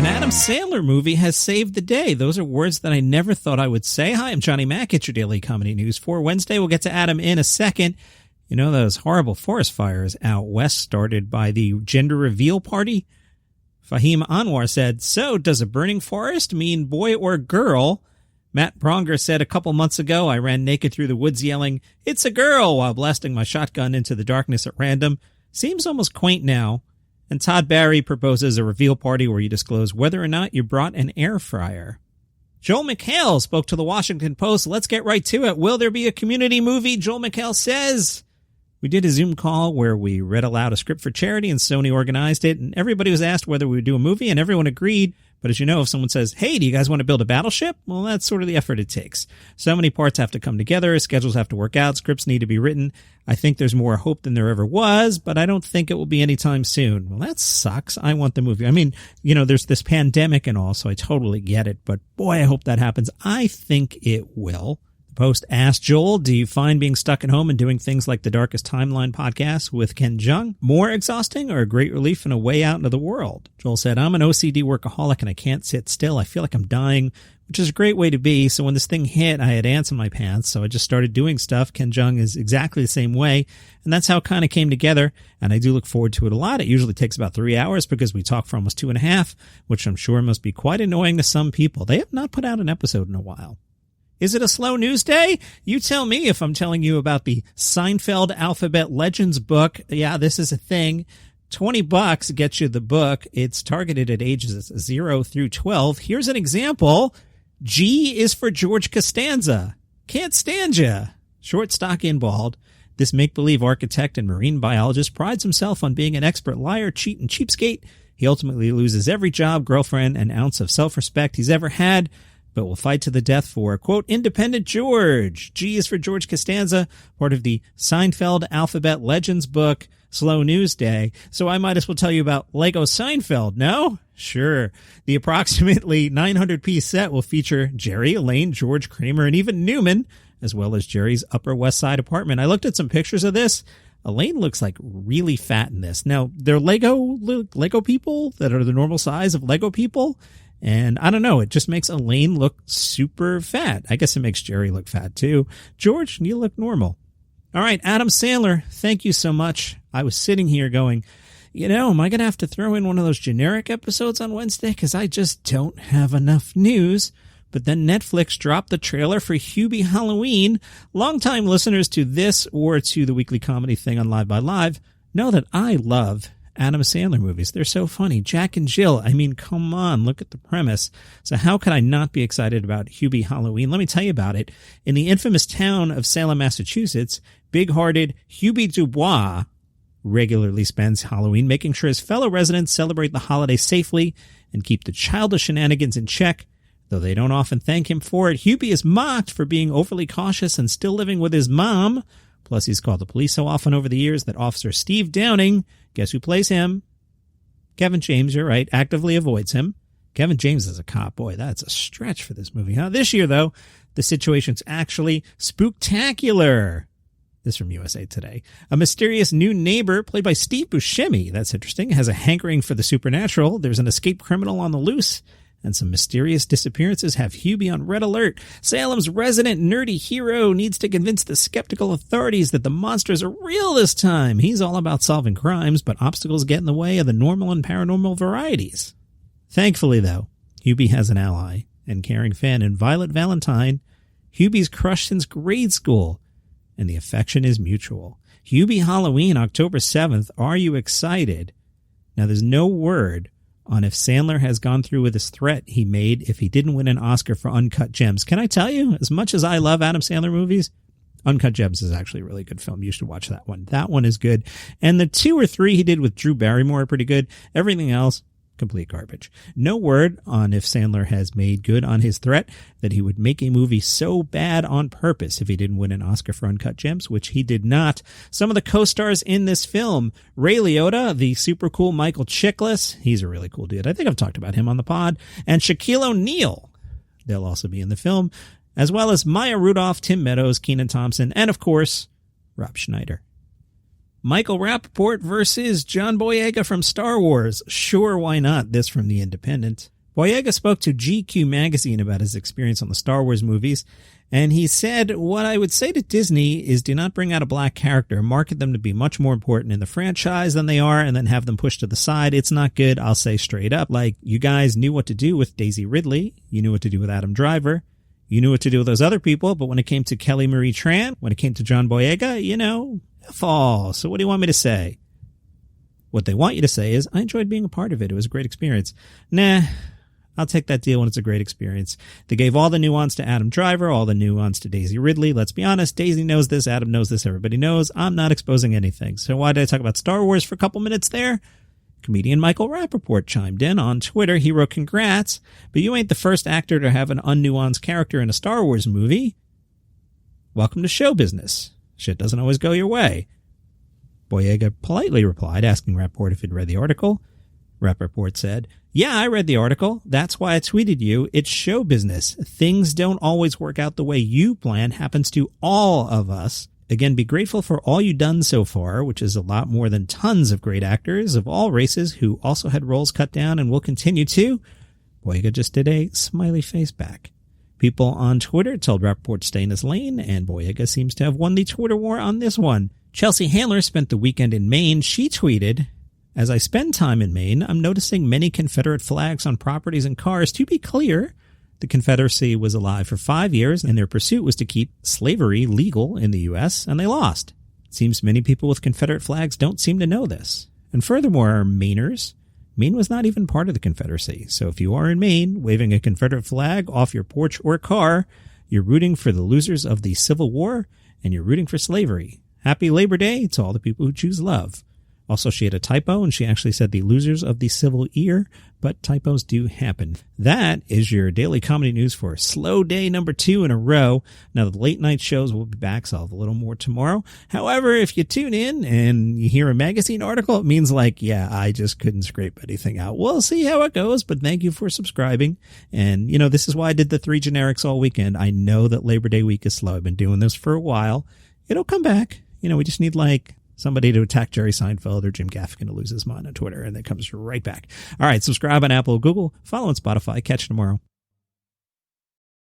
An Adam Sandler movie has saved the day. Those are words that I never thought I would say. Hi, I'm Johnny Mack. It's your daily comedy news for Wednesday. We'll get to Adam in a second. You know those horrible forest fires out west started by the gender reveal party? Fahim Anwar said, "So, does a burning forest mean boy or girl?" Matt Bronger said, "A couple months ago, I ran naked through the woods yelling, 'It's a girl,' while blasting my shotgun into the darkness at random. Seems almost quaint now." And Todd Barry proposes a reveal party where you disclose whether or not you brought an air fryer. Joel McHale spoke to the Washington Post. Let's get right to it. Will there be a community movie? Joel McHale says, "We did a Zoom call where we read aloud a script for charity and Sony organized it, and everybody was asked whether we would do a movie, and everyone agreed. But as you know, if someone says, 'Hey, do you guys want to build a battleship?' Well, that's sort of the effort it takes. So many parts have to come together, schedules have to work out, scripts need to be written. I think there's more hope than there ever was, but I don't think it will be anytime soon." Well, that sucks. I want the movie. I mean, you know, there's this pandemic and all, so I totally get it. But boy, I hope that happens. I think it will. Post asked Joel, "Do you find being stuck at home and doing things like the Darkest Timeline podcast with Ken Jeong more exhausting or a great relief and a way out into the world?" Joel said, "I'm an OCD workaholic and I can't sit still. I feel like I'm dying, which is a great way to be. So when this thing hit, I had ants in my pants. So I just started doing stuff." Ken Jeong is exactly the same way. And that's how it kind of came together. And I do look forward to it a lot. It usually takes about 3 hours because we talk for almost 2.5, which I'm sure must be quite annoying to some people. They have not put out an episode in a while. Is it a slow news day? You tell me if I'm telling you about the Seinfeld Alphabet Legends book. Yeah, this is a thing. $20 gets you the book. It's targeted at ages 0 through 12. Here's an example. G is for George Costanza. Can't stand ya. Short, stocky, and bald. This make-believe architect and marine biologist prides himself on being an expert liar, cheat, and cheapskate. He ultimately loses every job, girlfriend, and ounce of self-respect he's ever had, but will fight to the death for, quote, independent George. G is for George Costanza, part of the Seinfeld Alphabet Legends book, Slow News Day. So I might as well tell you about Lego Seinfeld, no? Sure. The approximately 900-piece set will feature Jerry, Elaine, George, Kramer, and even Newman, as well as Jerry's Upper West Side apartment. I looked at some pictures of this. Elaine looks like really fat in this. Now, they're Lego people that are the normal size of Lego people. And I don't know, it just makes Elaine look super fat. I guess it makes Jerry look fat too. George, you look normal. All right, Adam Sandler, thank you so much. I was sitting here going, you know, am I going to have to throw in one of those generic episodes on Wednesday? Because I just don't have enough news. But then Netflix dropped the trailer for Hubie Halloween. Longtime listeners to this or to the weekly comedy thing on Live by Live know that I love Adam Sandler movies. They're so funny. Jack and Jill. I mean, come on, look at the premise. So how could I not be excited about Hubie Halloween? Let me tell you about it. In the infamous town of Salem, Massachusetts, big-hearted Hubie Dubois regularly spends Halloween making sure his fellow residents celebrate the holiday safely and keep the childish shenanigans in check. Though they don't often thank him for it, Hubie is mocked for being overly cautious and still living with his mom. Plus, he's called the police so often over the years that Officer Steve Downing, guess who plays him? Kevin James, you're right, actively avoids him. Kevin James is a cop. Boy, that's a stretch for this movie, huh? This year, though, the situation's actually spooktacular. This from USA Today. A mysterious new neighbor, played by Steve Buscemi, that's interesting, has a hankering for the supernatural. There's an escaped criminal on the loose, and some mysterious disappearances have Hubie on red alert. Salem's resident nerdy hero needs to convince the skeptical authorities that the monsters are real this time. He's all about solving crimes, but obstacles get in the way of the normal and paranormal varieties. Thankfully, though, Hubie has an ally and caring fan in Violet Valentine. Hubie's crushed since grade school, and the affection is mutual. Hubie Halloween, October 7th. Are you excited? Now, there's no word on if Sandler has gone through with his threat he made if he didn't win an Oscar for Uncut Gems. Can I tell you, as much as I love Adam Sandler movies, Uncut Gems is actually a really good film. You should watch that one. That one is good. And the 2 or 3 he did with Drew Barrymore are pretty good. Everything else, complete garbage. No word on if Sandler has made good on his threat that he would make a movie so bad on purpose if he didn't win an Oscar for Uncut Gems, which he did not. Some of the co-stars in this film: Ray Liotta, the super cool Michael Chiklis. He's a really cool dude. I think I've talked about him on the pod. And Shaquille O'Neal. They'll also be in the film, as well as Maya Rudolph, Tim Meadows, Kenan Thompson, and of course, Rob Schneider. Michael Rapport versus John Boyega from Star Wars. Sure, why not? This from The Independent. Boyega spoke to GQ magazine about his experience on the Star Wars movies, and he said, "What I would say to Disney is do not bring out a black character, market them to be much more important in the franchise than they are, and then have them pushed to the side. It's not good, I'll say straight up. Like, you guys knew what to do with Daisy Ridley, you knew what to do with Adam Driver, you knew what to do with those other people, but when it came to Kelly Marie Tran, when it came to John Boyega, F all. So what do you want me to say?" What they want you to say is, "I enjoyed being a part of it. It was a great experience." Nah, I'll take that deal when it's a great experience. They gave all the nuance to Adam Driver, all the nuance to Daisy Ridley. Let's be honest, Daisy knows this, Adam knows this, everybody knows. I'm not exposing anything. So why did I talk about Star Wars for a couple minutes there? Comedian Michael Rapport chimed in on Twitter. He wrote, "Congrats, but you ain't the first actor to have an unnuanced character in a Star Wars movie. Welcome to show business. Shit doesn't always go your way." Boyega politely replied, asking Rapport if he'd read the article. Rapport said, "Yeah, I read the article. That's why I tweeted you. It's show business. Things don't always work out the way you plan. Happens to all of us. Again, be grateful for all you've done so far," which is a lot more than tons of great actors of all races who also had roles cut down and will continue to. Boyega just did a smiley face back. People on Twitter told Rapport to stay in his lane, and Boyega seems to have won the Twitter war on this one. Chelsea Handler spent the weekend in Maine. She tweeted, "As I spend time in Maine, I'm noticing many Confederate flags on properties and cars. To be clear, the Confederacy was alive for 5 years, and their pursuit was to keep slavery legal in the U.S., and they lost. It seems many people with Confederate flags don't seem to know this. And furthermore, Mainers, Maine was not even part of the Confederacy. So if you are in Maine waving a Confederate flag off your porch or car, you're rooting for the losers of the Civil War, and you're rooting for slavery. Happy Labor Day to all the people who choose love." Also, she had a typo, and she actually said the losers of the Civil Year, but typos do happen. That is your daily comedy news for slow day number 2 in a row. Now, the late night shows will be back, so I'll have a little more tomorrow. However, if you tune in and you hear a magazine article, it means I just couldn't scrape anything out. We'll see how it goes, but thank you for subscribing. And, this is why I did the 3 generics all weekend. I know that Labor Day week is slow. I've been doing this for a while. It'll come back. We just need somebody to attack Jerry Seinfeld or Jim Gaffigan to lose his mind on Twitter, and it comes right back. All right, subscribe on Apple or Google, follow on Spotify. Catch you tomorrow.